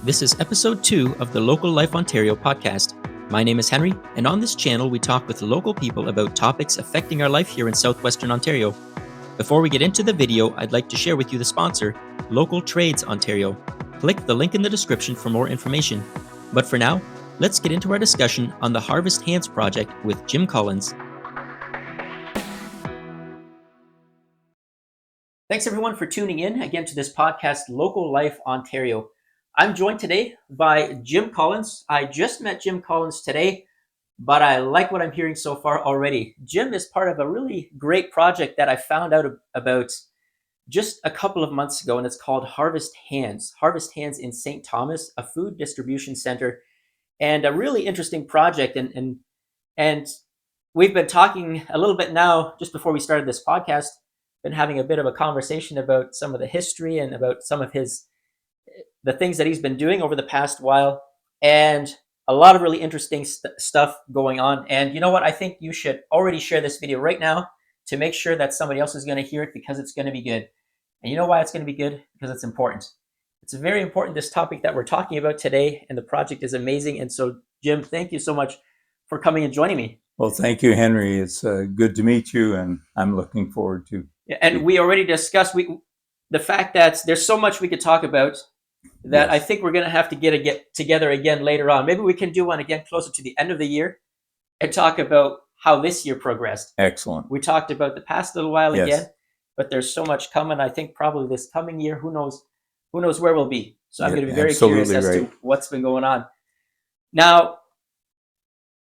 This is episode 2 of the Local Life Ontario podcast. My name is Henry, and on this channel we talk with local people about topics affecting our life here in southwestern Ontario. Before we get into the video, I'd like to share with you the sponsor, Local Trades Ontario. Click the link in the description for more information. But for now, let's get into our discussion on the Harvest Hands project with Jim Collins. Thanks everyone for tuning in again to this podcast, Local Life Ontario. I'm joined today by Jim Collins. I just met Jim Collins today, but I like what I'm hearing so far already. Jim is part of a really great project that I found out about just a couple of months ago, and it's called Harvest Hands. Harvest Hands in St. Thomas, a food distribution center, and a really interesting project. And we've been talking a little bit now, just before we started this podcast, been having a bit of a conversation about some of the history and about some of the things that he's been doing over the past while, and a lot of really interesting stuff going on. And you know what? I think you should already share this video right now to make sure that somebody else is going to hear it, because it's going to be good. And you know why it's going to be good? Because it's important. It's very important, this topic that we're talking about today, and the project is amazing. And so, Jim, thank you so much for coming and joining me. Well, thank you, Henry. It's good to meet you, and I'm looking forward to. Yeah, and we already discussed the fact that there's so much we could talk about that yes. I think we're going to have to get together again later on. Maybe we can do one again closer to the end of the year and talk about how this year progressed. Excellent. We talked about the past little while yes. again, but there's so much coming. I think probably this coming year, who knows where we'll be. So I'm going to be very curious as to what's been going on. Now,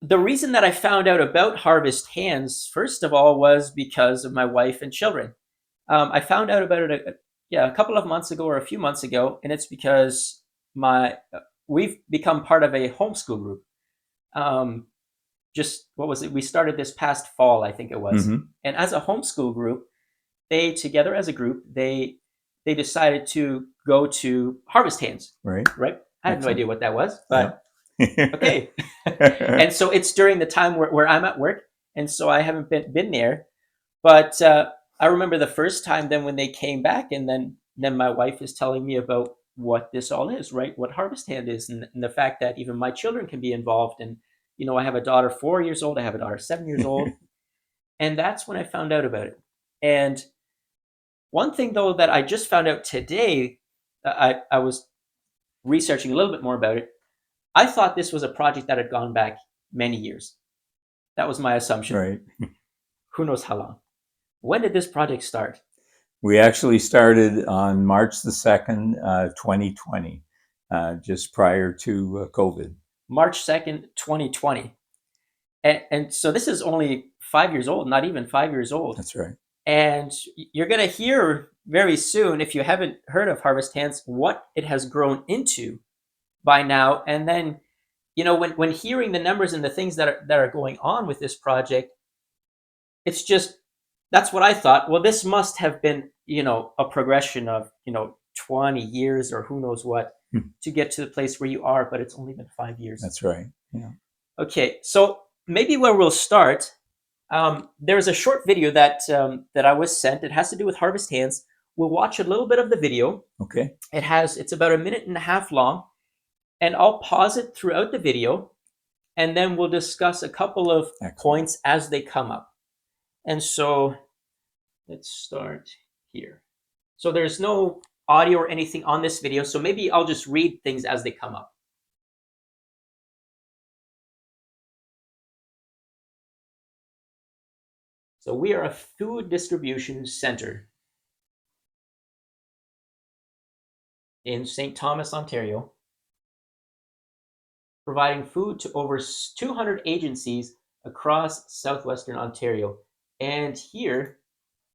the reason that I found out about Harvest Hands, first of all, was because of my wife and children. I found out about it a couple of months ago, or a few months ago, and it's because we've become part of a homeschool group. We started this past fall, I think it was. Mm-hmm. And as a homeschool group, they decided to go to Harvest Hands. Right. I had no idea what that was, but okay. And so it's during the time where I'm at work, and so I haven't been there. But I remember the first time then when they came back, and then my wife is telling me about what this all is, right? What Harvest Hand is, and the fact that even my children can be involved. And, you know, I have a daughter 4 years old, I have a daughter 7 years old. And that's when I found out about it. And one thing, though, that I just found out today, I was researching a little bit more about it. I thought this was a project that had gone back many years. That was my assumption. Right. Who knows how long? When did this project start? We actually started on March the 2nd, 2020, just prior to COVID. March 2nd, 2020. And so this is only 5 years old, not even 5 years old. That's right. And you're going to hear very soon, if you haven't heard of Harvest Hands, what it has grown into by now. And then, you know, when hearing the numbers and the things that are going on with this project, it's just, that's what I thought. Well, this must have been, you know, a progression of, 20 years or who knows what to get to the place where you are, but it's only been 5 years. That's right. Yeah. Okay, so maybe where we'll start, there's a short video that I was sent. It has to do with Harvest Hands. We'll watch a little bit of the video. Okay. It's about 1.5 minutes long, and I'll pause it throughout the video, and then we'll discuss a couple of points as they come up. And so let's start here. So there's no audio or anything on this video, so maybe I'll just read things as they come up. So we are a food distribution center in St. Thomas, Ontario, providing food to over 200 agencies across southwestern Ontario. And here,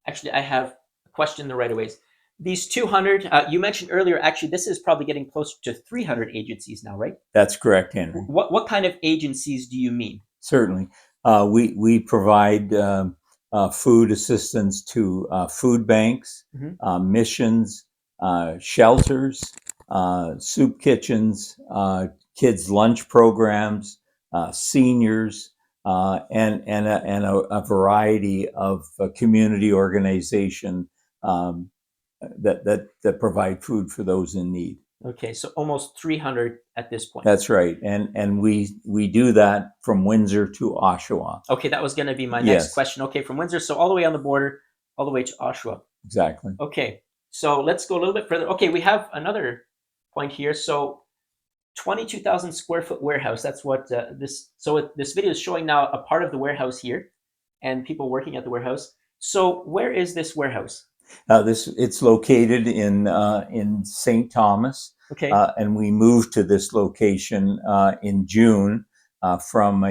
actually, I have a question the right of ways. These 200, you mentioned earlier, actually, this is probably getting closer to 300 agencies now, right? That's correct, Henry. What kind of agencies do you mean? Certainly. We provide food assistance to food banks, Mm-hmm. missions, shelters, soup kitchens, kids' lunch programs, seniors, and a variety of community organization that provide food for those in need. Okay, so almost 300 at this point. That's right, and we do that from Windsor to Oshawa. Okay, that was going to be my next Yes, question. Okay, from Windsor, so all the way on the border, all the way to Oshawa. exactly. Okay, so let's go a little bit further. Okay, we have another point here. So 22,000 square foot warehouse. That's what this. So this video is showing now a part of the warehouse here, and people working at the warehouse. So where is this warehouse? It's located in St. Thomas, Okay. and we moved to this location in June from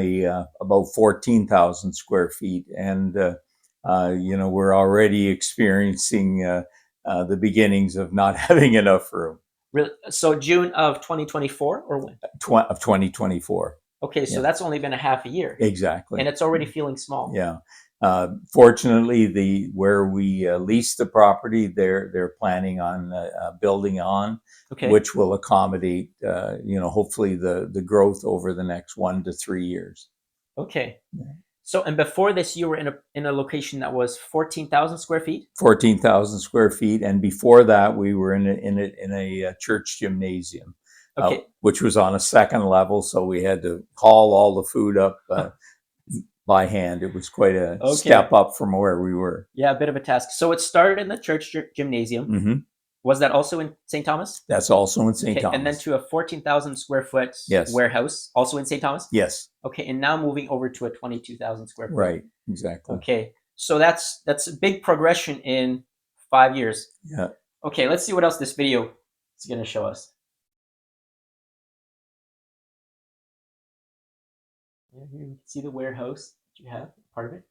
about 14,000 square feet, and we're already experiencing the beginnings of not having enough room. Really? So June of 2024 or when? Of 2024. Okay, so Yeah. that's only been a half a year, Exactly. and it's already feeling small. Yeah. Fortunately, where we lease the property, they're planning on building on, Okay. which will accommodate, hopefully the growth over the next 1 to 3 years. Okay. Yeah. So, and before this, you were in a location that was 14,000 square feet. 14,000 square feet, and before that, we were in a church gymnasium, Okay. which was on a second level, so we had to haul all the food up by hand. It was quite a step up from where we were. Yeah, a bit of a task. So it started in the church gymnasium. Mm-hmm. Was that also in St. Thomas? That's also in St. Thomas. And then to a 14,000 square foot Yes. warehouse, also in St. Thomas? Yes. Okay, and now moving over to a 22,000 square foot. Right, exactly. Okay, so that's a big progression in 5 years. Yeah. Okay, let's see what else this video is going to show us. Yeah, here you can see the warehouse that you have, part of it.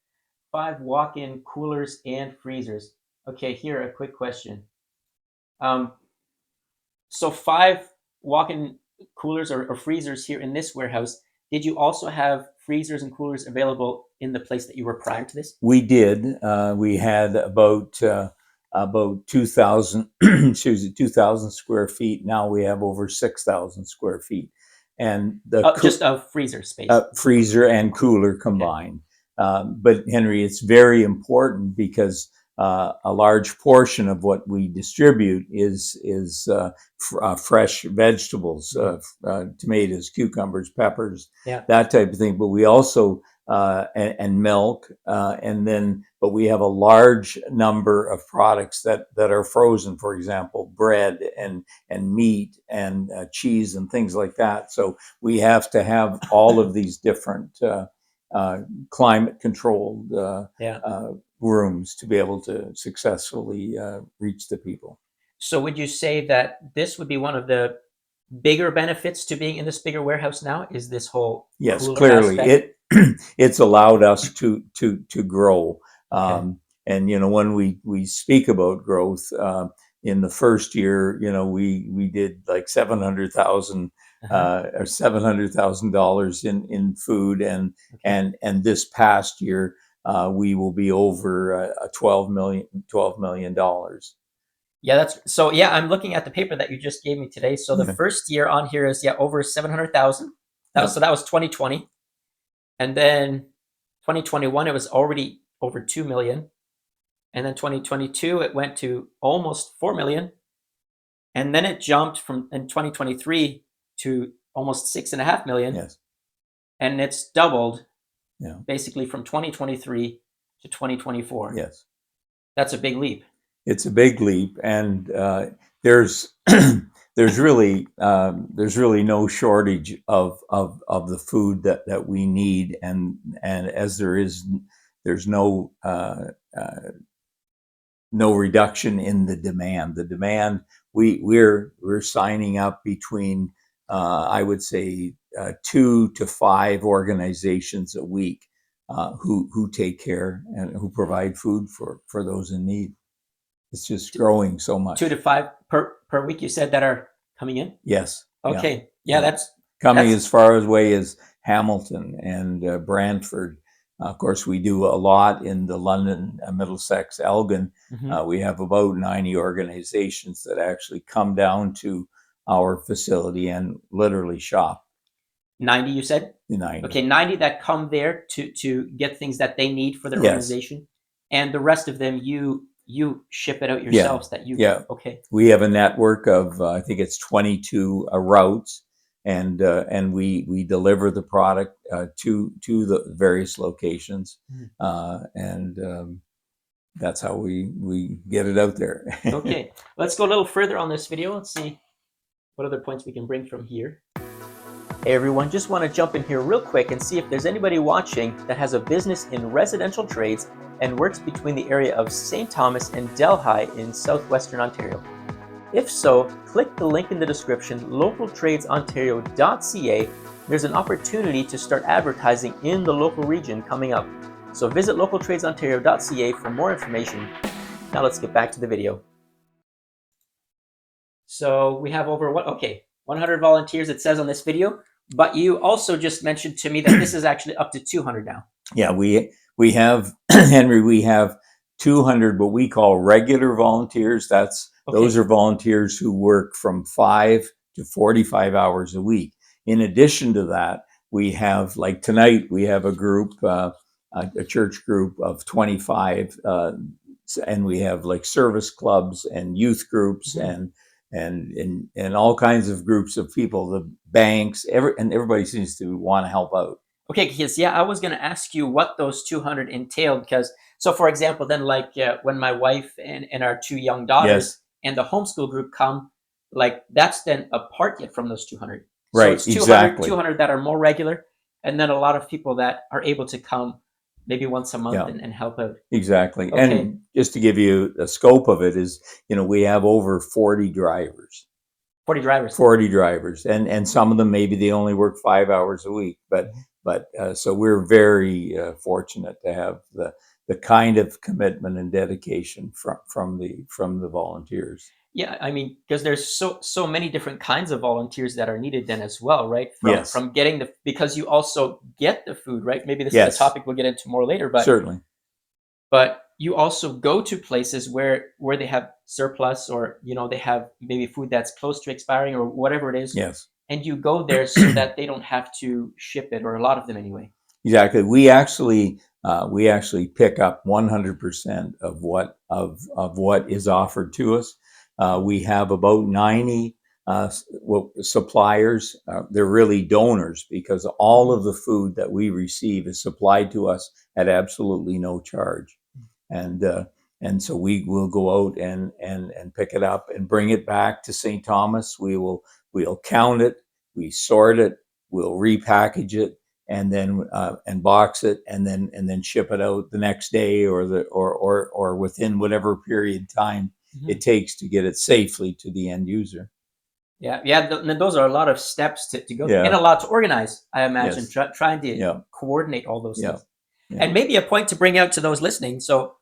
5 walk-in coolers and freezers. Okay, here a quick question. So 5 walk-in coolers or freezers here in this warehouse. Did you also have freezers and coolers available in the place that you were prior to this? We did. We had about 2,000, 2,000 square feet. Now we have over 6,000 square feet, and just a freezer space, freezer and cooler combined. Okay. But Henry, it's very important because a large portion of what we distribute is fresh vegetables, tomatoes, cucumbers, peppers, that type of thing. But we also and milk, but we have a large number of products that are frozen. For example, bread and meat and cheese and things like that. So we have to have all of these different climate controlled rooms to be able to successfully reach the people. So would you say that this would be one of the bigger benefits to being in this bigger warehouse now? Is this whole yes, clearly aspect? It's allowed us to grow. Okay. And when we speak about growth, in the first year, we did like $700,000 or $700,000 in food, and this past year we will be over $12 million. Yeah, that's so. Yeah, I'm looking at the paper that you just gave me today. So the first year on here is over 700,000. So that was 2020, and then 2021 it was already over 2 million, and then 2022 it went to almost 4 million, and then it jumped from in 2023 to almost 6.5 million. Yes, and it's doubled. Yeah, basically from 2023 to 2024. Yes, that's a big leap. It's a big leap, and there's there's really no shortage of the food that we need, and as there's no reduction in the demand. The demand we're signing up between I would say 2 to 5 organizations a week who take care and who provide food for those in need. It's just growing so much. 2 to 5 per week, you said, that are coming in? Yes. Okay. Yeah, that's coming as far away as Hamilton and Brantford. Of course, we do a lot in the London, Middlesex, Elgin. Mm-hmm. We have about 90 organizations that actually come down to our facility and literally shop. 90, you said? 90. Okay, 90 that come there to get things that they need for their organization. And the rest of them, you you ship it out Yeah, yourselves. That you yeah. okay. We have a network of I think it's 22 routes, and we deliver the product to the various locations, Mhm. and that's how we get it out there. Okay, let's go a little further on this video. Let's see what other points we can bring from here. Hey everyone, just want to jump in here real quick and see if there's anybody watching that has a business in residential trades and works between the area of St. Thomas and Delhi in southwestern Ontario. If so, click the link in the description, localtradesontario.ca. There's an opportunity to start advertising in the local region coming up. So visit localtradesontario.ca for more information. Now let's get back to the video. So we have over 100 volunteers, it says on this video, but you also just mentioned to me that this is actually up to 200 now. Yeah, we have Henry. We have 200 what we call regular volunteers. Those are volunteers who work from 5 to 45 hours a week. In addition to that, we have, like tonight, we have a group, a church group of 25, and we have like service clubs and youth groups and all kinds of groups of people, the banks, and everybody seems to want to help out. Okay, because yeah, I was going to ask you what those 200 entailed. Because, so for example, then like when my wife and our two young daughters and the homeschool group come, like that's then apart yet from those 200. So Right, it's 200, exactly. 200 that are more regular, and then a lot of people that are able to come maybe once a month Yeah. and help out. Exactly. Okay. And just to give you the scope of it is, we have over 40 drivers. 40 drivers. 40 drivers, and some of them maybe they only work 5 hours a week, but so we're very fortunate to have the kind of commitment and dedication from the volunteers. Yeah, I mean, because there's so many different kinds of volunteers that are needed then as well, right? Yes. From getting because you also get the food, right? Maybe this is Yes. a topic we'll get into more later, but Certainly. But you also go to places where they have surplus, or they have maybe food that's close to expiring or whatever it is. Yes. And you go there so that they don't have to ship it, or a lot of them anyway. Exactly. We actually pick up 100% of what is offered to us. We have about 90 suppliers. They're really donors, because all of the food that we receive is supplied to us at absolutely no charge, and so we will go out and pick it up and bring it back to St. Thomas. We'll count it, we sort it, we'll repackage it, and then and box it, and then ship it out the next day, or within whatever period of time it takes to get it safely to the end user. Yeah. Those are a lot of steps to go through, Yeah. and a lot to organize, I imagine. Yes. Trying to Yeah. coordinate all those Yeah. things. Yeah. And maybe a point to bring out to those listening. So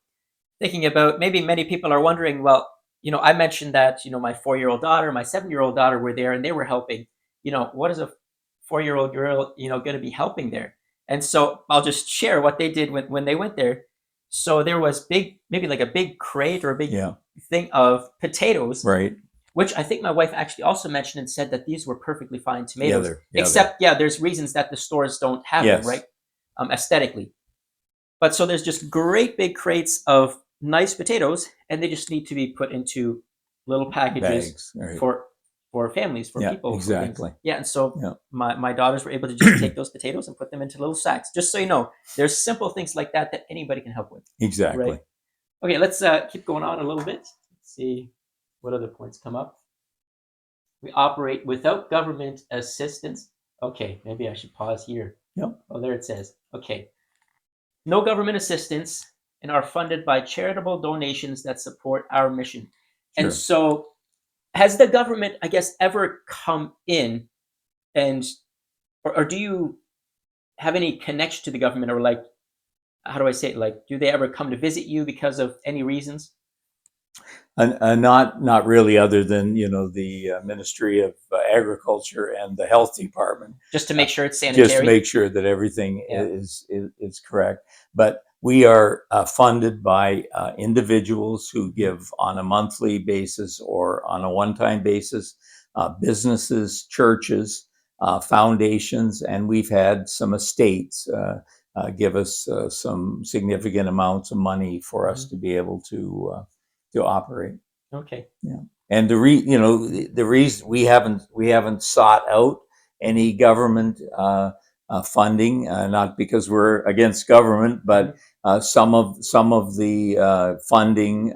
thinking about, maybe many people are wondering, well, I mentioned that, my 4-year-old daughter, my 7-year-old daughter were there and they were helping. What is a 4-year-old girl, going to be helping there? And so I'll just share what they did when they went there. So there was maybe like a big crate or a big Yeah. thing of potatoes, Right. which I think my wife actually also mentioned and said that these were perfectly fine tomatoes. Yeah, Except, there's reasons that the stores don't have them, Yes. right? Aesthetically. But so there's just great big crates of nice potatoes, and they just need to be put into little packages Bags. Right. for families, for Yeah, people. exactly. Yeah, and so Yeah. my daughters were able to just take those potatoes and put them into little sacks. Just so you know, there's simple things like that that anybody can help with. Exactly. Right. Okay, let's keep going on a little bit. Let's see what other points come up. We operate without government assistance. Okay, maybe I should pause here. Yep. Oh, there it says. Okay. No government assistance, and are funded by charitable donations that support our mission. Sure. And so, has the government, I guess, ever come in and, or do you have any connection to the government, or like, how do I say it? Like, do they ever come to visit you because of any reasons? Not really, other than the Ministry of Agriculture and the Health Department, Just to make sure it's sanitary. just to make sure that everything Yeah. is correct. But we are funded by individuals who give on a monthly basis or on a one-time basis, businesses, churches, foundations, and we've had some estates give us some significant amounts of money for us to be able to to operate. Okay. Yeah, and the reason we haven't sought out any government funding, not because we're against government, but some of the funding,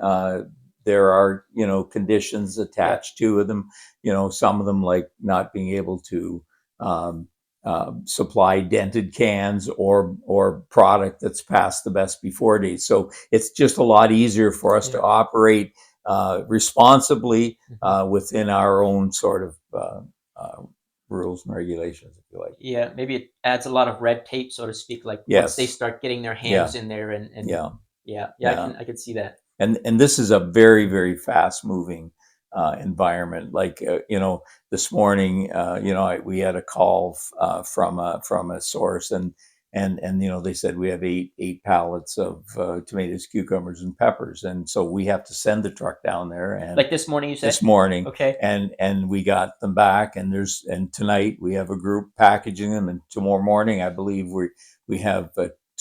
there are conditions attached to them. Some of them, like not being able to um, supply dented cans or product that's past the best before date. So it's just a lot easier for us to operate responsibly within our own sort of rules and regulations, if you like. Yeah, maybe it adds a lot of red tape, so to speak. Like once they Yes. start getting their Yeah. hands in there, and Yeah. yeah, Yeah. I can see that. And this is a very, very fast moving environment. Like this morning, we had a call from a source, and they said we have eight pallets of tomatoes, cucumbers, and peppers, and so we have to send the truck down there. And Like this morning, you said? this morning, Okay. and we got them back, and tonight we have a group packaging them, and tomorrow morning I believe we have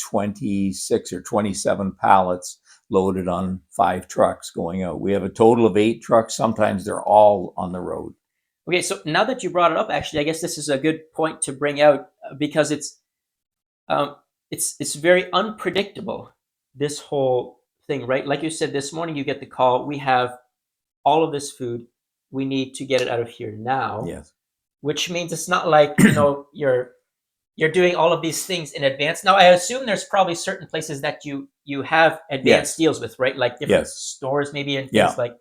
26 or 27 pallets loaded on 5 trucks going out. We have a total of 8 trucks. Sometimes they're all on the road. Okay, so now that you brought it up, actually, I guess this is a good point to bring out because um, it's very unpredictable, this whole thing, right? Like you said, this morning you get the call. We have all of this food. We need to get it out of here now. Yes. Which means it's not like you're doing all of these things in advance. Now, I assume there's probably certain places that you have advanced deals with, right? Like different stores, maybe, and things like.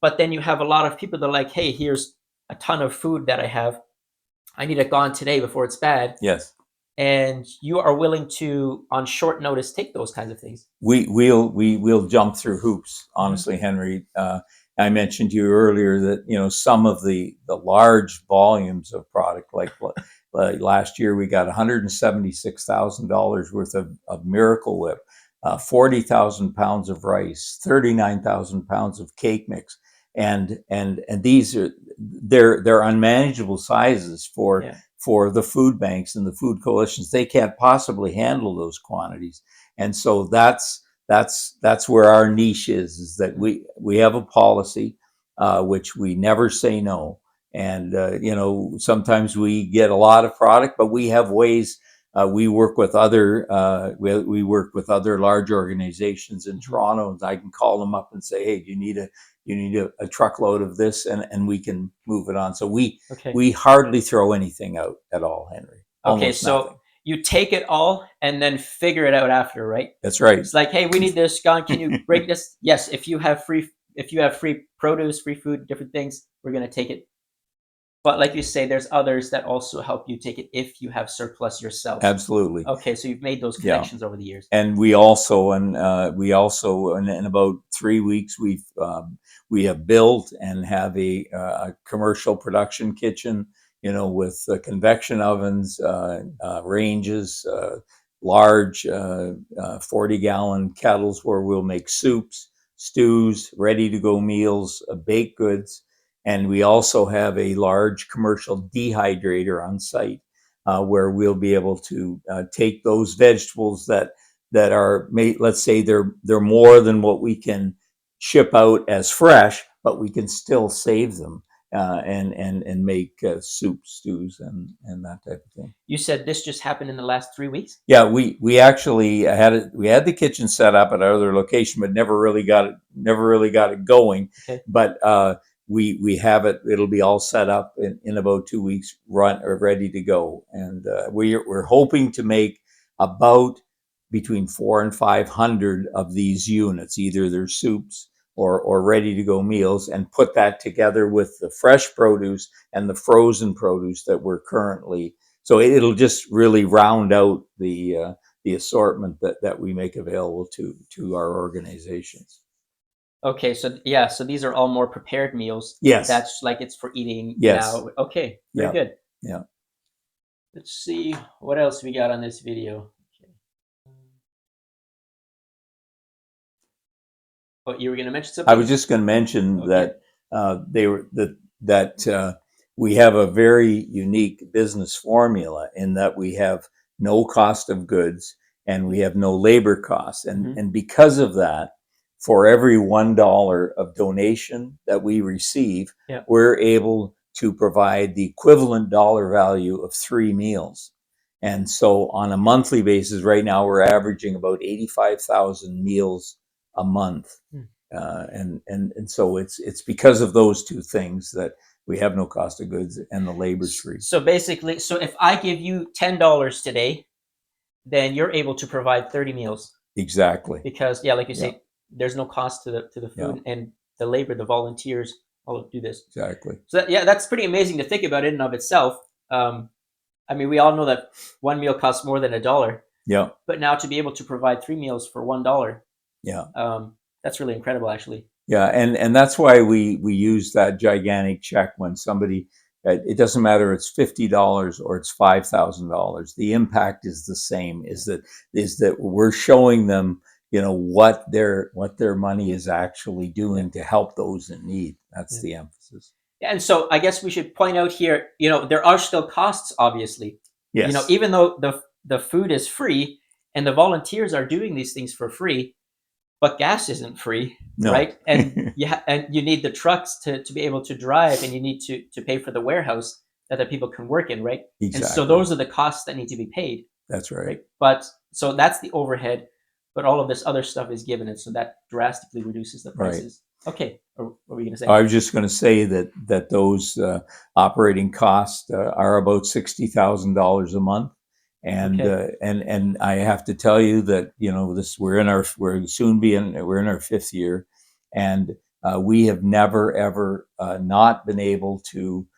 But then you have a lot of people that are like, "Hey, here's a ton of food that I have. I need it gone today before it's bad." Yes. And you are willing to, on short notice, take those kinds of things. We'll jump through hoops. Honestly, Henry, I mentioned to you earlier that some of the large volumes of product, like last year we got $176,000 worth of Miracle Whip, 40,000 pounds of rice, 39,000 pounds of cake mix, and these are they're unmanageable sizes for the food banks and the food coalitions. They can't possibly handle those quantities, and so that's where our niche is that we have a policy which we never say no. And sometimes we get a lot of product, but we have ways. We work with other we work with other large organizations in Toronto, and I can call them up and say, "Hey, you need a truckload of this," and we can move it on. So we hardly throw anything out at all, Henry. Almost so nothing. you take it all and then figure it out after, right? That's right. It's like, "Hey, we need this gone. Can you break this?" Yes, if you have free produce, free food, different things, we're gonna take it. But like you say, there's others that also help you take it if you have surplus yourself. Absolutely. Okay, so you've made those connections over the years. And we also in about 3 weeks we have built and have a commercial production kitchen, with convection ovens, ranges, large 40-gallon kettles where we'll make soups, stews, ready to go meals, baked goods. And we also have a large commercial dehydrator on site where we'll be able to take those vegetables that are made. Let's say they're more than what we can ship out as fresh, but we can still save them and make soups, stews, and that type of thing. You said this just happened in the last 3 weeks? Yeah, we actually had the kitchen set up at our other location, but never really got it going. Okay. But we have it. It'll be all set up in about 2 weeks, run or ready to go. And we're hoping to make about between 400 and 500 of these units, either they're soups or ready to go meals, and put that together with the fresh produce and the frozen produce that we're currently. So it'll just really round out the assortment that we make available to our organizations. Okay, so yeah, so these are all more prepared meals. Yes. That's like it's for eating Yes. now. Okay, very good. Yeah. Let's see what else we got on this video. Okay. Oh, you were going to mention something? I was just going to mention that we have a very unique business formula in that we have no cost of goods and we have no labor costs, and because of that, for every $1 of donation that we receive, Yeah. we're able to provide the equivalent dollar value of 3 meals. And so on a monthly basis, right now we're averaging about 85,000 meals a month. Hmm. And so it's because of those two things that we have no cost of goods and the labor's free. So basically, so if I give you $10 today, then you're able to provide 30 meals Exactly. because, yeah, like you Yeah. say, there's no cost to the Yeah. food and the labor, the volunteers all do this. Exactly. So that, yeah, that's pretty amazing to think about in and of itself. I mean, we all know that one meal costs more than $1, Yeah. but now to be able to provide 3 meals for $1, Yeah. that's really incredible, actually. Yeah, and that's why we use that gigantic check when somebody. It doesn't matter. It's $50 or it's $5,000. The impact is the same. Is that we're showing them, what their money is actually doing to help those in need. That's Yeah. the emphasis. And so I guess we should point out here, there are still costs, obviously. Yes. Even though the food is free and the volunteers are doing these things for free, but gas isn't free, No. right? And and you need the trucks to be able to drive, and you need to pay for the warehouse that the people can work in, right? And so Exactly. those are the costs that need to be paid, That's right. right? But so that's the overhead, but all of this other stuff is given, and so that drastically reduces the Right. prices. Okay, what were we going to say? I was just going to say that those operating costs are about $60,000 a month, and Okay. and I have to tell you that we're in our 5th year, and we have never ever not been able to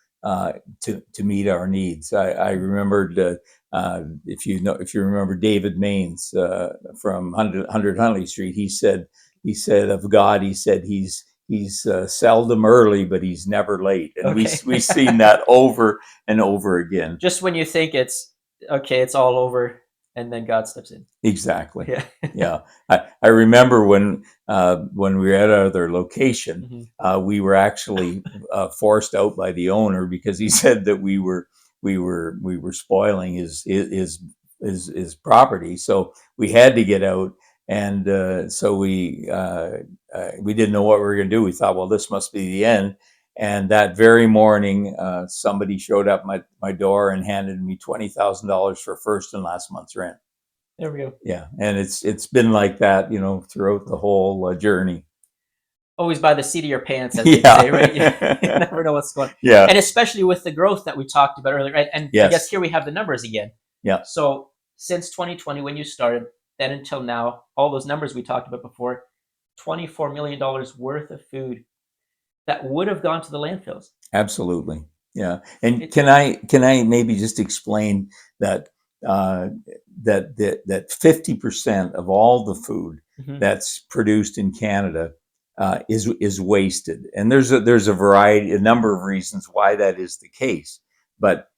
meet our needs. I remembered if you remember David Maines from 100 Huntley Street, he said of God, he said he's seldom early, but he's never late, and Okay. we've seen that over and over again. Just when you think it's okay, it's all over, and then God steps in. Exactly. Yeah. Yeah, I remember when we were at our other location, we were actually forced out by the owner because he said that we were spoiling his property. So we had to get out, and so we didn't know what we were going to do. We thought, well, this must be the end. And that very morning, somebody showed up at my door and handed me $20,000 for first and last month's rent. There we go. Yeah, and it's been like that, throughout the whole journey. Always by the seat of your pants, as they Yeah. say, right? You never know what's going on. Yeah. And especially with the growth that we talked about earlier, right? And I Yes. guess here we have the numbers again. Yeah. So since 2020, when you started, then until now, all those numbers we talked about before, $24 million worth of food that would have gone to the landfills. Absolutely. Yeah. And can I maybe just explain that that 50% of all the food that's produced in Canada is wasted, and there's a number of reasons why that is the case. But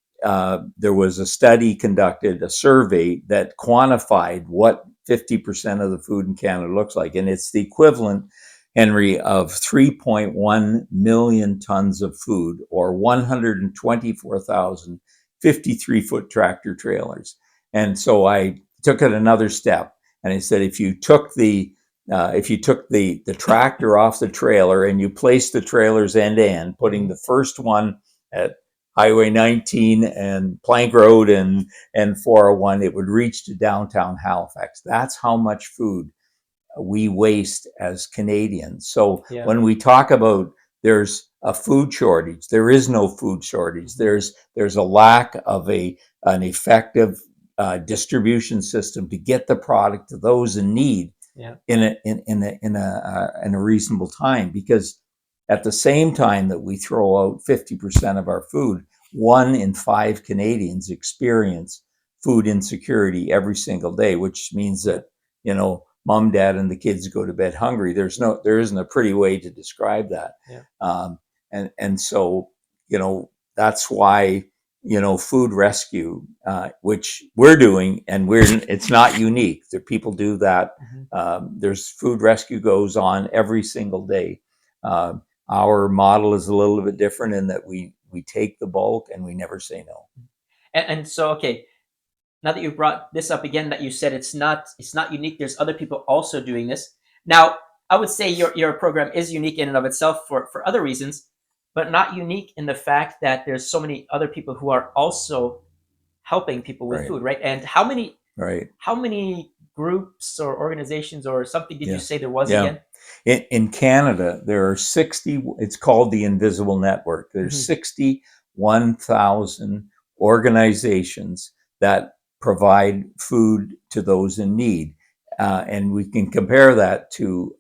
there was a study conducted, a survey that quantified what 50% of the food in Canada looks like, and it's the equivalent, Henry, of 3.1 million tons of food, or 124,000 53-foot tractor trailers. And so I took it another step, and I said, if you took the tractor off the trailer and you placed the trailers end to end, putting the first one at Highway 19 and Plank Road and 401, it would reach to downtown Halifax. That's how much food we waste as Canadians. So when we talk about there's a food shortage, there is no food shortage. There's a lack of an effective distribution system to get the product to those in need in a reasonable time. Because at the same time that we throw out 50% of our food, 1 in 5 Canadians experience food insecurity every single day, which means that mom, dad, and the kids go to bed hungry. There isn't a pretty way to describe that. And so that's why food rescue, which we're doing, and it's not unique. There people do that. There's food rescue goes on every single day. Our model is a little bit different in that we take the bulk and we never say no. And so, okay, now that you brought this up again, that you said it's not unique, there's other people also doing this. Now, I would say your program is unique in and of itself for other reasons, but not unique in the fact that there's so many other people who are also helping people with Right. food, right? And Right. how many groups or organizations or something did you Yes. say there was Yeah. again? In Canada, there are 60, it's called the Invisible Network. There's Hmm. 61,000 organizations that provide food to those in need. And we can compare that to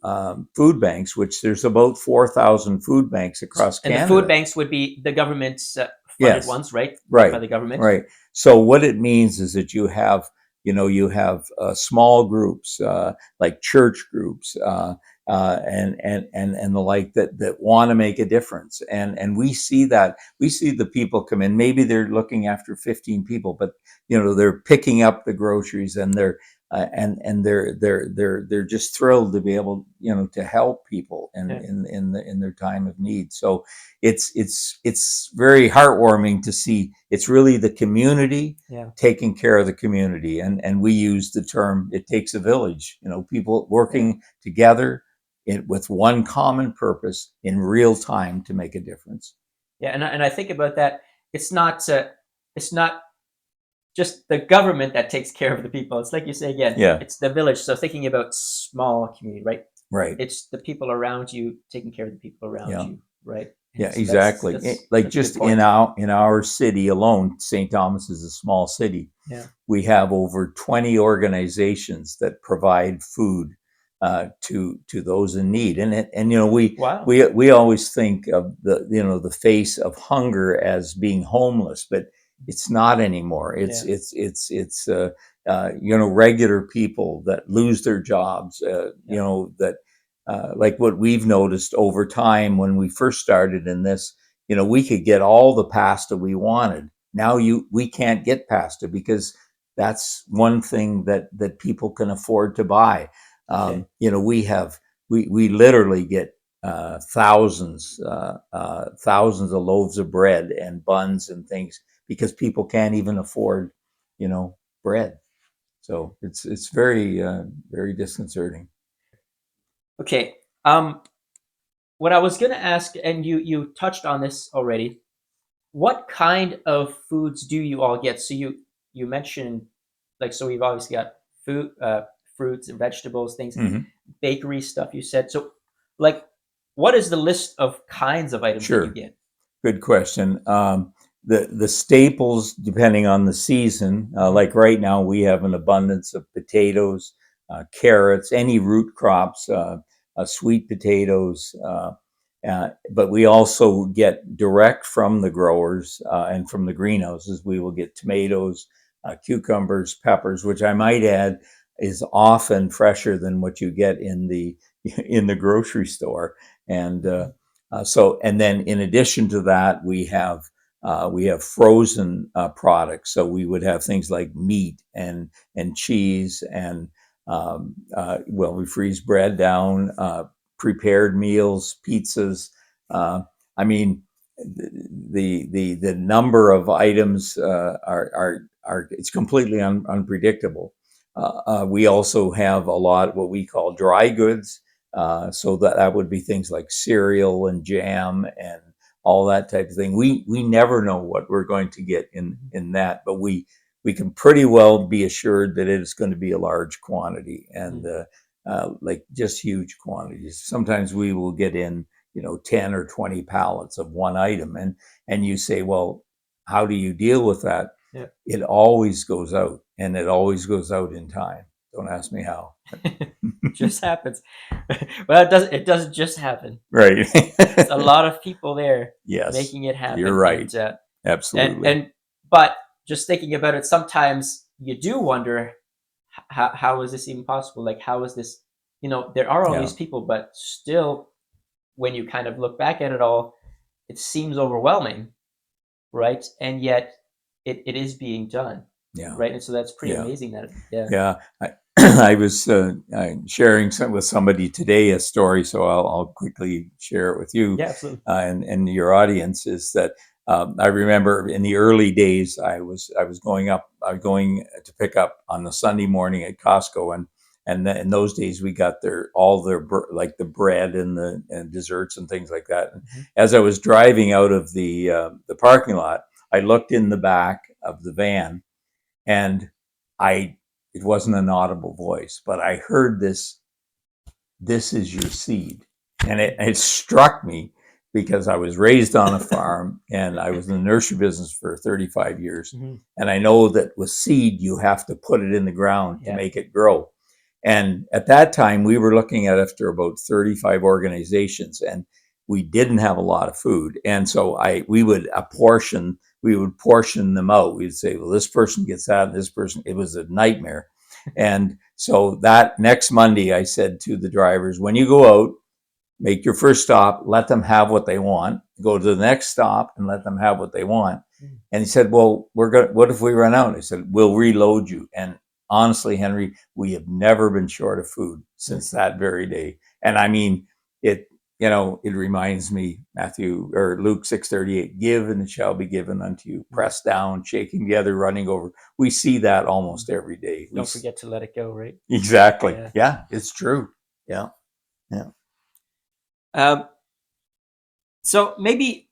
food banks, which there's about 4,000 food banks across And the food Canada. banks would be the government's funded Yes, ones, right? Run by right, the government. right. So what it means is that you have small groups like church groups and the like that want to make a difference, and we see the people come in. Maybe they're looking after 15 people, but they're picking up the groceries and they're just thrilled to be able to help people Yeah, in their time of need. So it's very heartwarming to see. It's really the community yeah, taking care of the community, and we use the term "it takes a village." People yeah, working together with one common purpose in real time to make a difference. yeah. And I think about that. It's not just the government that takes care of the people. It's like you say again. Yeah, It's the village. So thinking about small community, right? right. It's the people around you taking care of the people around Yeah. you, right? And Yeah, so exactly. Like that's a good just in point. our city alone, St. Thomas is a small city. Yeah. We have over 20 organizations that provide food to those in need, and Wow. we always think of the face of hunger as being homeless, but it's not anymore. Yeah. It's regular people that lose their jobs. Yeah. That like what we've noticed over time when we first started in this. We could get all the pasta we wanted. Now we can't get pasta because that's one thing that people can afford to buy. Okay. We literally get thousands of loaves of bread and buns and things because people can't even afford bread. So it's very disconcerting. Okay. Um, what I was gonna ask, and you touched on this already. What kind of foods do you all get? So you mentioned like so we've obviously got food, fruits and vegetables, things, Hmm. bakery stuff. You said so. Like, what is the list of kinds of items that you Sure. get? Good question. The staples, depending on the season, Hmm. like right now, we have an abundance of potatoes, carrots, any root crops, sweet potatoes. But we also get direct from the growers and from the greenhouses. We will get tomatoes, cucumbers, peppers, which I might add is often fresher than what you get in the in the grocery store. And Hmm. and then in addition to that, we have frozen products. So we would have things like meat and cheese and we freeze bread down, prepared meals, pizzas. Uh, I mean, the number of items are it's completely unpredictable. We also have a lot of what we call dry goods. So that would be things like cereal and jam and all that type of thing. We never know what we're going to get in that, but we can pretty well be assured that it is going to be a large quantity and like just huge quantities. Sometimes we will get in 10 or 20 pallets of one item, and you say, well, how do you deal with that? Yeah. It always goes out, and it always goes out in time. Don't ask me how. Just happens. Well, it doesn't just happen. Right. It's a lot of people there Yes, making it you're happen, right. and Absolutely. but just thinking about it, sometimes you do wonder how is this even possible? Like, how is this? There are all Yeah. these people, but still, when you kind of look back at it all, it seems overwhelming, right? And yet, it is being done, Yeah. right? And so that's pretty Yeah. amazing that, yeah, Yeah. I was sharing with somebody today a story, so I'll quickly share it with you yeah, absolutely, and your audience. Is that I remember in the early days, I was going to pick up on the Sunday morning at Costco, And in those days, we got all their like the bread and the desserts and things like that. And as I was driving out of the parking lot, I looked in the back of the van, and it wasn't an audible voice, but I heard this. This is your seed, and it struck me because I was raised on a farm and I was in the nursery business for 35 years. And I know that with seed, you have to put it in the ground to make it grow. And at that time, we were looking at after about 35 organizations, and we didn't have a lot of food. And so we would portion them out. We'd say, well, this person gets that, and this person. It was a nightmare. And so that next Monday, I said to the drivers, when you go out, make your first stop, let them have what they want. Go to the next stop and let them have what they want. And he said, well, what if we run out? I said, we'll reload you. And honestly, Henry, we have never been short of food since that very day. And I mean, it reminds me, Matthew or Luke 6:38, give and it shall be given unto you, pressed down, shaking together, running over. We see that almost every day. Don't forget to let it go, right? Exactly. Yeah, it's true. Yeah. So maybe,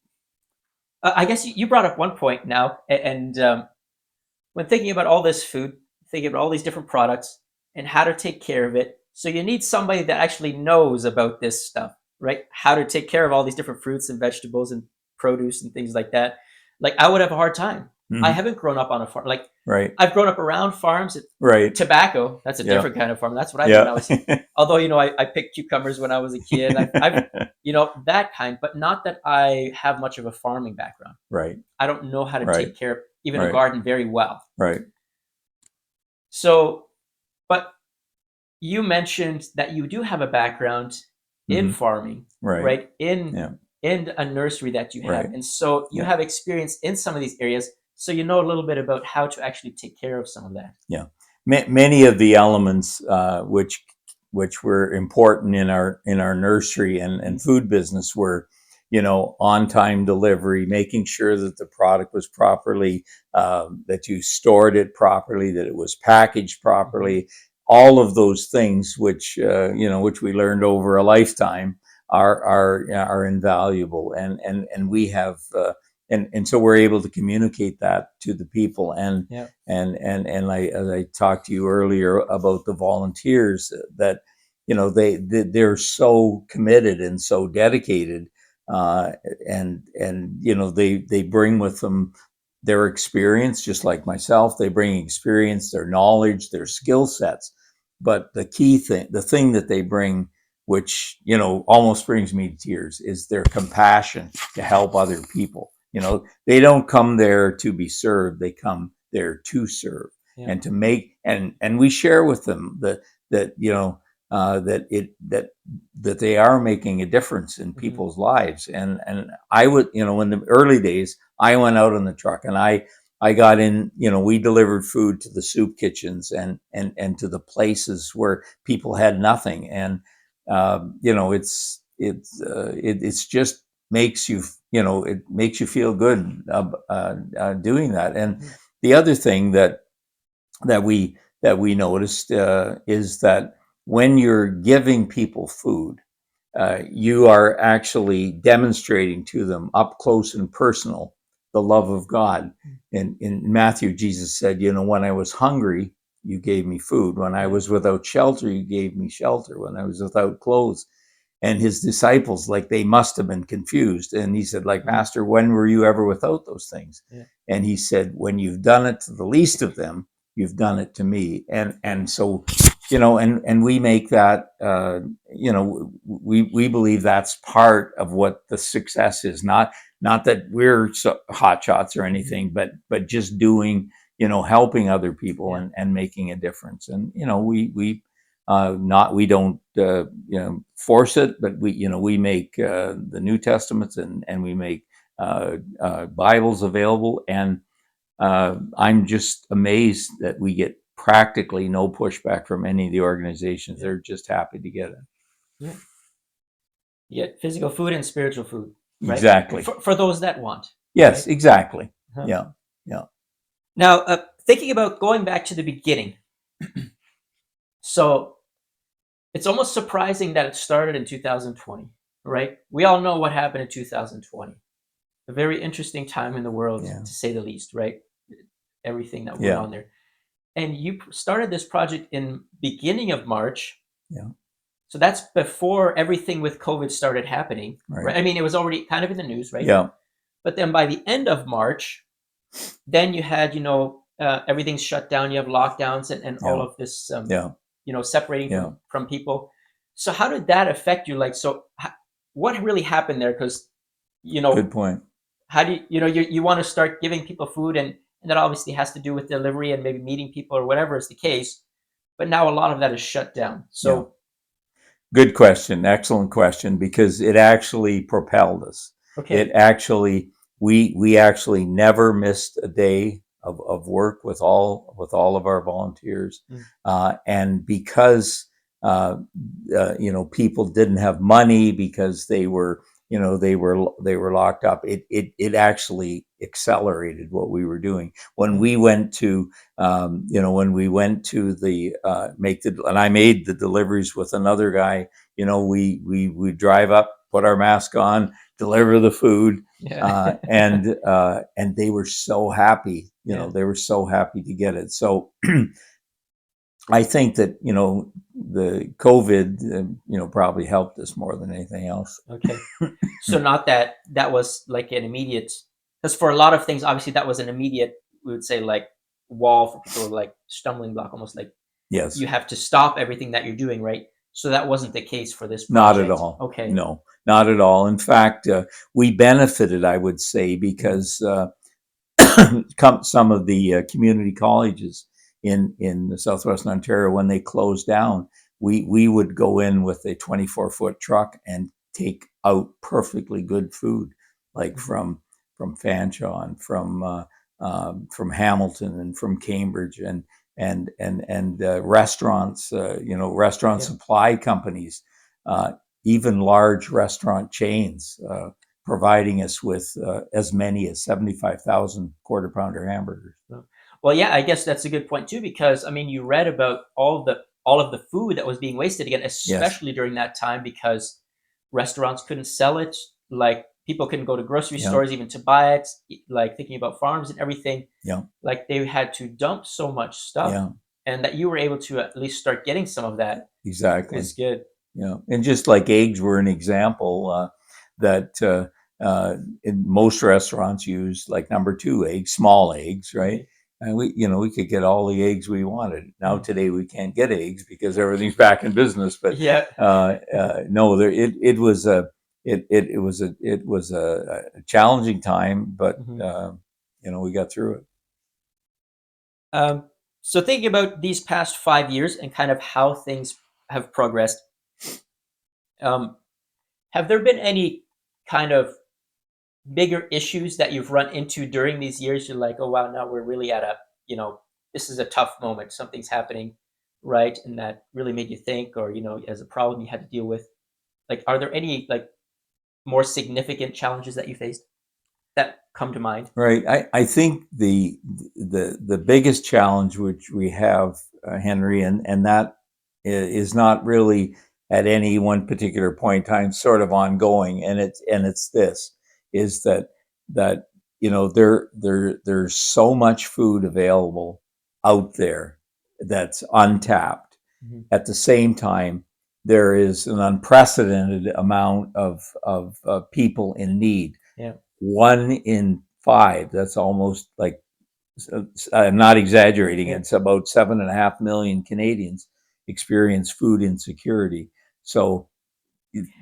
I guess you brought up one point now, and when thinking about all this food, thinking about all these different products and how to take care of it, so you need somebody that actually knows about this stuff, right? How to take care of all these different fruits and vegetables and produce and things like that. Like I would have a hard time. I haven't grown up on a farm. Like I've grown up around farms. Tobacco, that's a different kind of farm. That's what I did when I was. Although I picked cucumbers when I was a kid. I've that kind, but not that I have much of a farming background. I don't know how to take care of even a garden very well. So, but you mentioned that you do have a background in farming, right? In a nursery that you have, and so you have experience in some of these areas. So you know a little bit about how to actually take care of some of that. Yeah, many of the elements which were important in our nursery and food business were, on time delivery, making sure that the product was properly, that you stored it properly, that it was packaged properly. All of those things, which we learned over a lifetime, are invaluable, and we have. And so we're able to communicate that to the people, and as I talked to you earlier about the volunteers, that they're so committed and so dedicated, and they bring with them their experience, just like myself. They bring experience, their knowledge, their skill sets, but the thing that they bring, which almost brings me to tears, is their compassion to help other people. They don't come there to be served; they come there to serve and to make. And we share with them that they are making a difference in people's lives. And I would, in the early days, I went out on the truck and I got in. We delivered food to the soup kitchens and to the places where people had nothing. And it's just makes you it makes you feel good doing that. And the other thing that we noticed is that when you're giving people food, you are actually demonstrating to them up close and personal the love of God. In Matthew, Jesus said, when I was hungry, you gave me food. When I was without shelter, you gave me shelter. When I was without clothes. And his disciples, they must have been confused. And he said, Master, when were you ever without those things? And he said, when you've done it to the least of them, you've done it to me. And so, and we make that, we believe that's part of what the success is. Not that we're hot shots or anything, but just doing, helping other people and making a difference. And, we don't force it, but we make the New Testaments and we make Bibles available, and I'm just amazed that we get practically no pushback from any of the organizations. They're just happy to get it. Yeah, physical food and spiritual food, right? Exactly. For those that want. Yes, right? Exactly. Yeah. Now, thinking about going back to the beginning. So it's almost surprising that it started in 2020, right? We all know what happened in 2020. A very interesting time in the world, Yeah. to say the least, right? Everything that went Yeah. on there. And you started this project in beginning of March. Yeah. So that's before everything with COVID started happening, Right. right? I mean, it was already kind of in the news, right? Yeah. But then by the end of March, then you had, everything's shut down. You have lockdowns and all Yeah. of this, Yeah. separating Yeah. from people. So how did that affect you? Like, so what really happened there? Because, you Good know, point. how do you want to start giving people food, and that obviously has to do with delivery and maybe meeting people or whatever is the case. But now a lot of that is shut down. Yeah. So, Good question. Excellent question, because it actually propelled us. It okay. actually, we actually never missed a day of work with all of our volunteers. Mm. And because, uh, people didn't have money because they were locked up, it actually accelerated what we were doing. When Mm. we went to, when we went to the and I made the deliveries with another guy. We drive up, put our mask on, deliver the food, Yeah. and they were so happy. Yeah. They were so happy to get it. So I think that the COVID probably helped us more than anything else. Okay. So not that that was like an immediate, because for a lot of things, obviously that was an immediate, we would say, like, wall for people, like stumbling block, almost like Yes. you have to stop everything that you're doing, right? So that wasn't the case for this Not at project. all. Okay. No, not at all. In fact, we benefited, I would say, Mhm. because some of the community colleges in southwestern Ontario, when they closed down, we would go in with a 24-foot truck and take out perfectly good food, like Mhm. from Fanshawe and from Hamilton and from Cambridge and restaurants, restaurant Yeah. supply companies, uh, even large restaurant chains. Providing us with as many as 75,000 quarter pounder hamburgers. So- Well, yeah, I guess that's a good point too, because I mean, you read about all of the food that was being wasted again, Yes. especially during that time, because restaurants couldn't sell it. Like, people couldn't go to grocery Yeah. stores even to buy it. Like, thinking about farms and everything, Yeah. like they had to dump so much stuff, Yeah. and that you were able to at least start getting some of that Exactly. is good. Yeah. And just like eggs were an example, that in most restaurants use like number two eggs, small eggs, right? Okay. And we could get all the eggs we wanted. Now Mm. today we can't get eggs because everything's back in business. But Yeah. no, it was a challenging time, but Mhm. we got through it. Um, so thinking about these past 5 years and kind of how things have progressed, um, have there been any kind of bigger issues that you've run into during these years? You're like, oh wow, now we're really at this is a tough moment. Something's happening, right? And that really made you think, or as a problem you had to deal with. Like, are there any, like, more significant challenges that you faced that come to mind? Right. I think the biggest challenge which we have, Henry, and that is not really at any one particular point in time, sort of ongoing, and it's this is that there's so much food available out there that's untapped. Mhm. At the same time, there is an unprecedented amount of people in need. Yeah. 1 in 5. That's almost like, I'm not exaggerating. Yeah. It's about 7.5 million Canadians experience food insecurity. So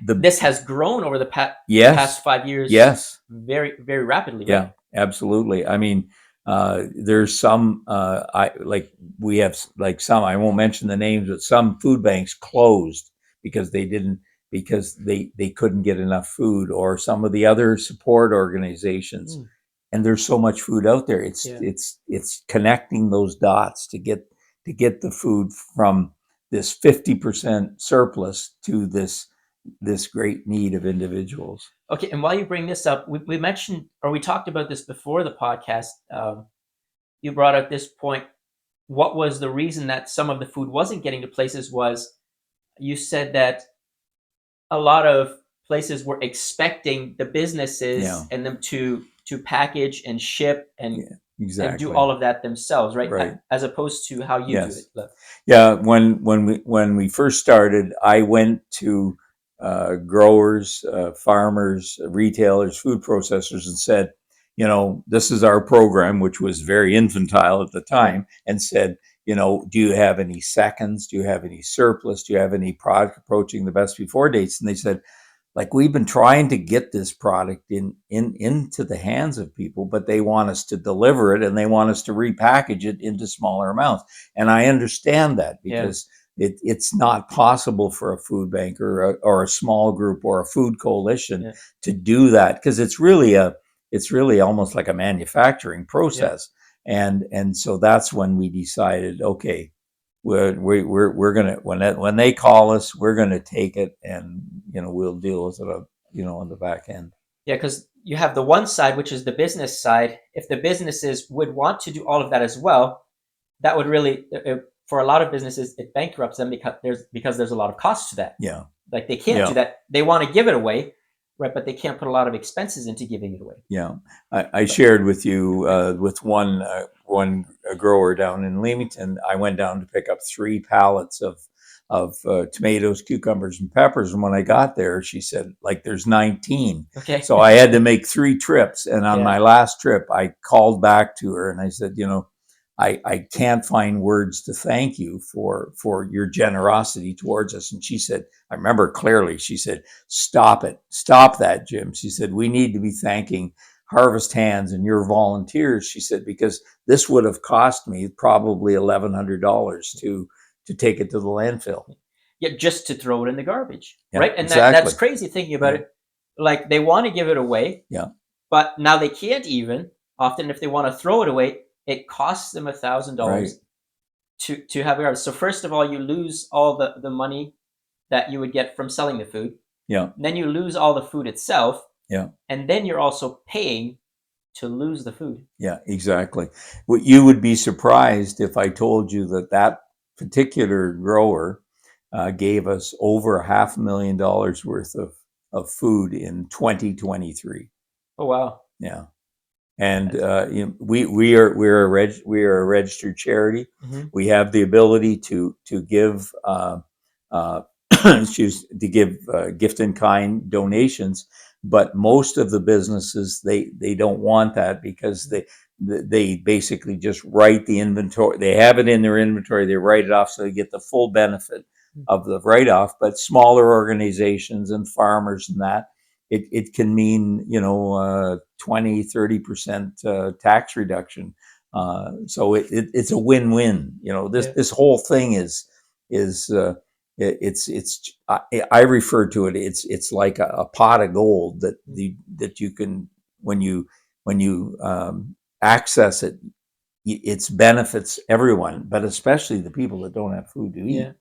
the This has grown over the yes, past 5 years yes, very, very rapidly, yeah, right? absolutely. I mean, there's some I like we have like some, I won't mention the names, but some food banks closed because they couldn't get enough food, or some of the other support organizations. Mm. And there's so much food out there. It's Yeah. it's it's connecting those dots to get the food from this 50% surplus to this great need of individuals. Okay, and while you bring this up, we mentioned, or we talked about this before the podcast. You brought up this point. What was the reason that some of the food wasn't getting to places was you said that a lot of places were expecting the businesses Yeah, and them to package and ship yeah, and do exactly. all of that themselves, right? Right. As opposed to how you do it. Yes. Yeah. When we first started, I went to growers, farmers, retailers, food processors, and said, this is our program, which was very infantile at the Yeah, time, and said, do you have any seconds? Do you have any surplus? Do you have any product approaching the best before dates? And they said, like, we've been trying to get this product into the hands of people, but they want us to deliver it and they want us to repackage it into smaller amounts. And I understand that yeah, because it's not possible for a food bank or a small group or a food coalition yeah, to do that, because it's really almost like a manufacturing yeah. process. And so that's when we decided, okay, we're gonna, when they call us, we're gonna take it, and we'll deal with it, on the back end. Yeah, because you have the one side, which is the business side. If the businesses would want to do all of that as well, that would really, for a lot of businesses, it bankrupts them because there's a lot of cost to that. Yeah, Like they can't do yeah, that. They want to give it away, right? But they can't put a lot of expenses into giving it away. yeah. I But shared with you, with one grower down in Leamington. I went down to pick up 3 pallets of tomatoes, cucumbers, and peppers. And when I got there, she said, like, there's 19. okay, So I had to make 3 trips. And on yeah, my last trip, I called back to her and I said, I can't find words to thank you for your generosity towards us. And she said, I remember clearly, she said, stop it. Stop that, Jim. She said, we need to be thanking Harvest Hands and your volunteers. She said, because this would have cost me probably $1,100 to take it to the landfill. yeah, just to throw it in the garbage, Yeah, right? And that's exactly. crazy thinking about Yeah, it. Like they want to give it away, yeah, but now they can't even. Often, if they want to throw it away, it costs them right. $1,000 to have a garbage. So first of all, you lose all the money that you would get from selling the food. Yeah, Then you lose all the food itself, yeah. and then you're also paying to lose the food. Yeah, exactly. You would be surprised if I told you that particular grower gave us over $500,000 worth of food in 2023. Oh wow! Yeah, and That's, we are a registered charity. mhm. We have the ability to give uh, to give gift in kind donations, but most of the businesses, they don't want that, because they basically just write the inventory. They have it in their inventory. They write it off, so they get the full benefit of the write off. But smaller organizations and farmers and that, it can mean 20-30% tax reduction. So it's a win-win. This Yeah, this whole thing is I refer to it. It's like a pot of gold that you can, when you access it, it's benefits everyone, but especially the people that don't have food to eat. yeah.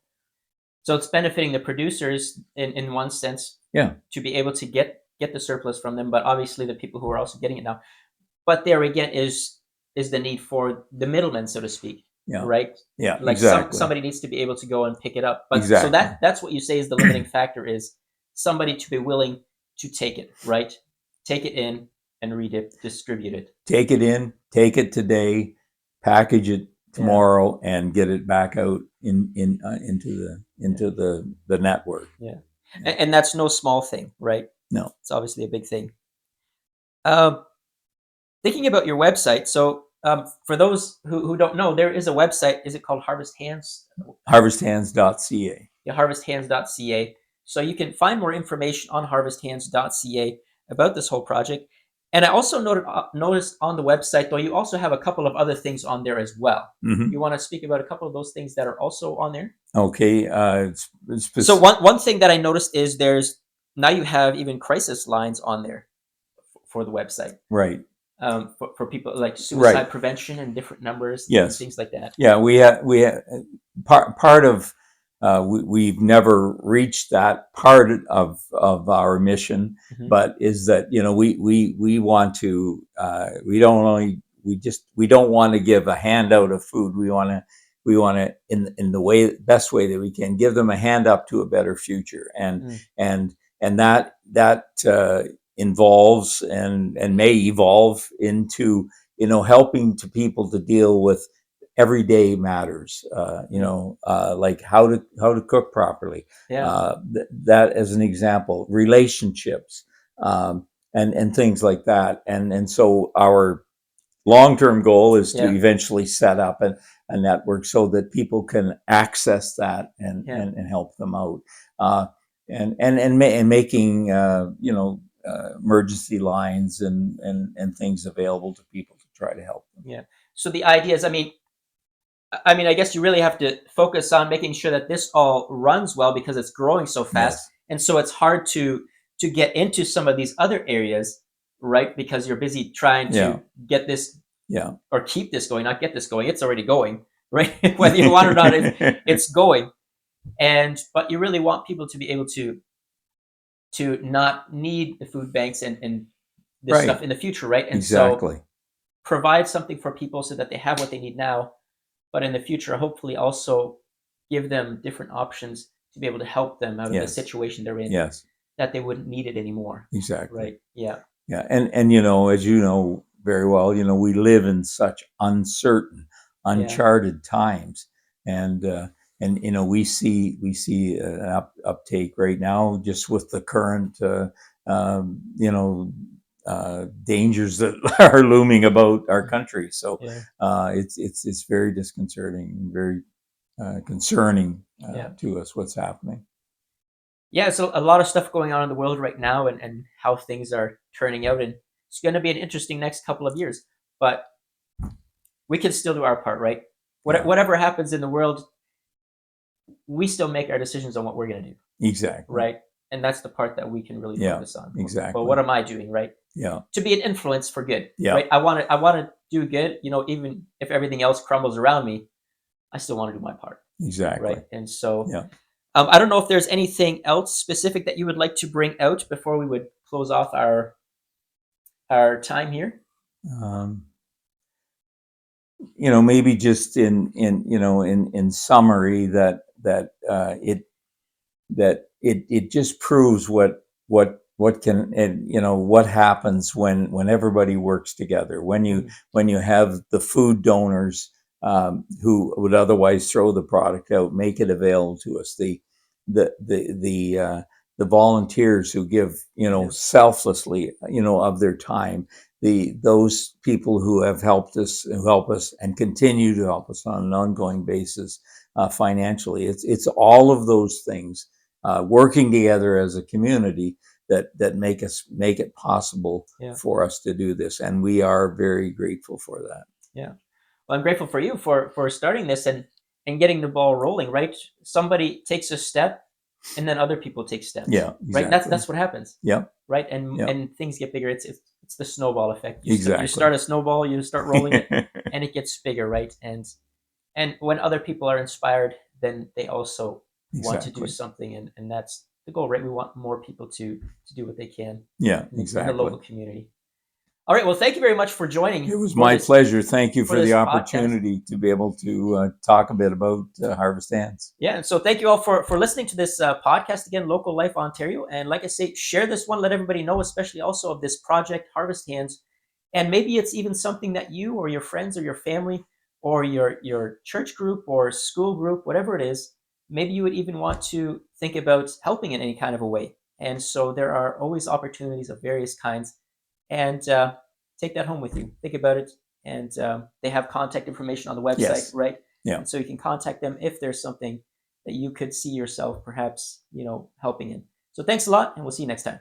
So it's benefiting the producers in one sense Yeah, to be able to get the surplus from them, but obviously the people who are also getting it now. But there again is the need for the middleman, so to speak, yeah, right? yeah, Like exactly, somebody needs to be able to go and pick it up. But so exactly. that's what you say is the limiting factor is somebody to be willing to take it, right? Take it in and redistribute it. Take it in, take it today, package it Yeah, tomorrow, and get it back out into the network. yeah. Yeah. And that's no small thing, right? No. It's obviously a big thing. Um, Thinking about your website, so for those who don't know, there is a website. Is it called Harvest Hands? Harvesthands.ca. Yeah, harvesthands.ca. So you can find more information on harvesthands.ca about this whole project. And I also noticed on the website, though, you also have a couple of other things on there as well. Hmm. You want to speak about a couple of those things that are also on there? Okay. So one thing that I noticed is there's now you have even crisis lines on there for the website, Right. for people like Right. suicide prevention and different numbers and Yes. things like that. Yeah. We have part of we've never reached that part of our mission, Hmm. but is that we want to we don't only we don't want to give a handout of food. We want to to, in the best way that we can, give them a hand up to a better future. Mm. And that involves and may evolve into, helping to people to deal with everyday matters, like how to cook properly. Yeah. That as an example, relationships, and things like that. And so our long-term goal is to Yeah. eventually set up a network so that people can access that Yeah. and help them out. And making emergency lines and things available to people to try to help them. Yeah. So the idea is, I guess you really have to focus on making sure that this all runs well because it's growing so fast, Yes. and so it's hard to get into some of these other areas, right? Because you're busy trying Yeah. to get this Yeah. or keep this going, not get this going. It's already going, right? Whether you want it or not, it's going. And but you really want people to be able to not need the food banks and this stuff Right. in the future, right? And so Exactly. provide something for people so that they have what they need now, but in the future, hopefully also give them different options to be able to help them out of the Yes. situation they're in, Yes. that they wouldn't need it anymore. Exactly. Right. Yeah. Yeah, and as you know very well, we live in such uncertain, Yeah. uncharted times, and we see an uptake right now just with the current um, you know dangers that are looming about our country. So Yeah. it's very disconcerting and very concerning Yeah. to us what's happening. Yeah. So a lot of stuff going on in the world right now, and how things are turning out. And it's going to be an interesting next couple of years, but we can still do our part, right? Yeah, Whatever happens in the world, we still make our decisions on what we're going to do, exactly. right? And that's the part that we can really Yeah, focus on. Well, exactly. what am I doing, right? Yeah, To be an influence for good, yeah, right? I want to do good, even if everything else crumbles around me, I still want to do my part, exactly. right? And so, Yeah. I don't know if there's anything else specific that you would like to bring out before we would close off our time here. Um, maybe just in summary, that it just proves what can, and what happens when everybody works together, Mm. when you have the food donors, who would otherwise throw the product out, make it available to us, the volunteers who give, Yeah. selflessly, of their time, those people who have who help us and continue to help us on an ongoing basis, financially. It's all of those things, working together as a community, that make it possible Yeah. for us to do this, and we are very grateful for that. Yeah. Well, I'm grateful for you for starting this and getting the ball rolling, right? Somebody takes a step and then other people take steps, Yeah, right? And that's exactly. that's what happens, Yeah, right? And yeah, and things get bigger. It's the snowball effect. You exactly. start a snowball, you start rolling it, and it gets bigger, right? And when other people are inspired, then they also want to do Exactly. something, and that's the goal, right? We want more people to do what they can Yeah, in the exactly. local community. All right. Well, thank you very much for joining It was for my this pleasure. Thank you for for the this podcast. opportunity to be able to talk a bit about Harvest Hands. Yeah, and so thank you all for listening to this podcast again, Local Life Ontario. And like I say, share this one, let everybody know, especially also of this project, Harvest Hands. And maybe it's even something that you or your friends or your family or your church group or school group, whatever it is, maybe you would even want to think about helping in any kind of a way. And so there are always opportunities of various kinds. And take that home with you. Think about it. And they have contact information on the website, Yes. right? Yeah. And so you can contact them if there's something that you could see yourself perhaps helping in. So thanks a lot, and we'll see you next time.